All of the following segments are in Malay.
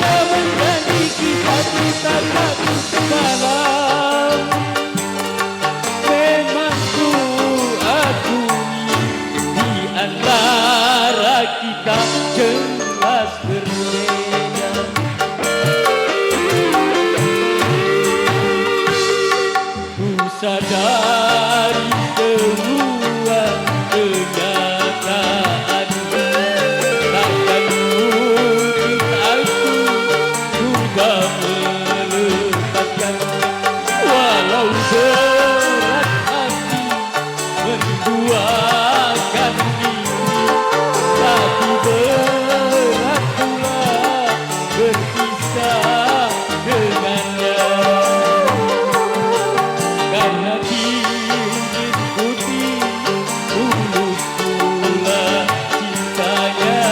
hanya menjadi kisah cinta satu semalam. Memang ku akui di antara kita jelas berbeda. Ku sadari semua kenyataan, takkan mungkin aku mudah melepaskan. Walau berat hati menduakan diri, tapi berat pula berpisah dengannya. Karena cincin putih tulus pula cintanya.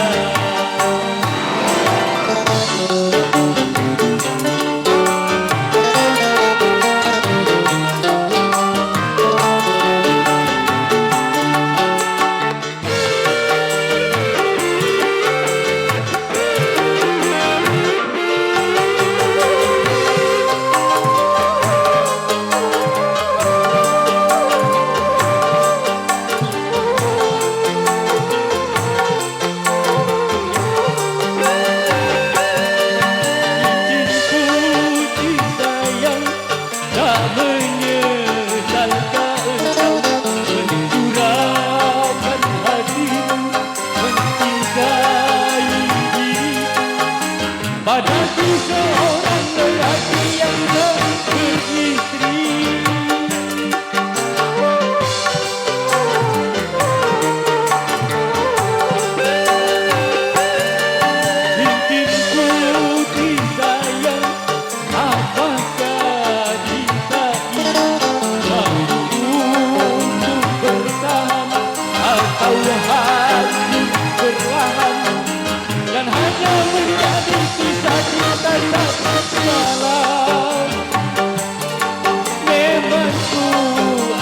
Padaku seorang lelaki yang beristri, cincin putih sayang, apakah cinta ini mampu untuk bertahan atau harus perlahan dan hanya menjadi kisah cinta satu semalam. Memang ku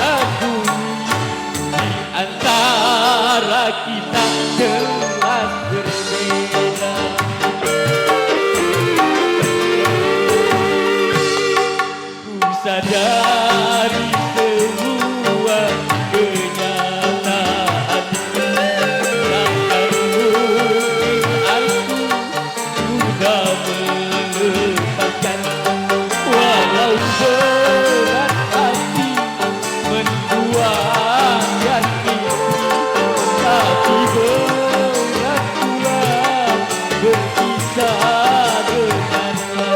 akui di antara kita jelas berbeda. Ku sadari semua kenyataan, takkan mungkin aku mudah melepaskan. Walau berat hati menduakan diri, tapi berat pula berpisah dengannya.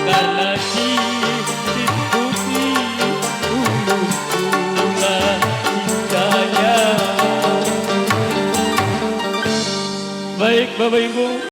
Karena cincin putih tulus pula cintanya. Baik Bapak Ibu,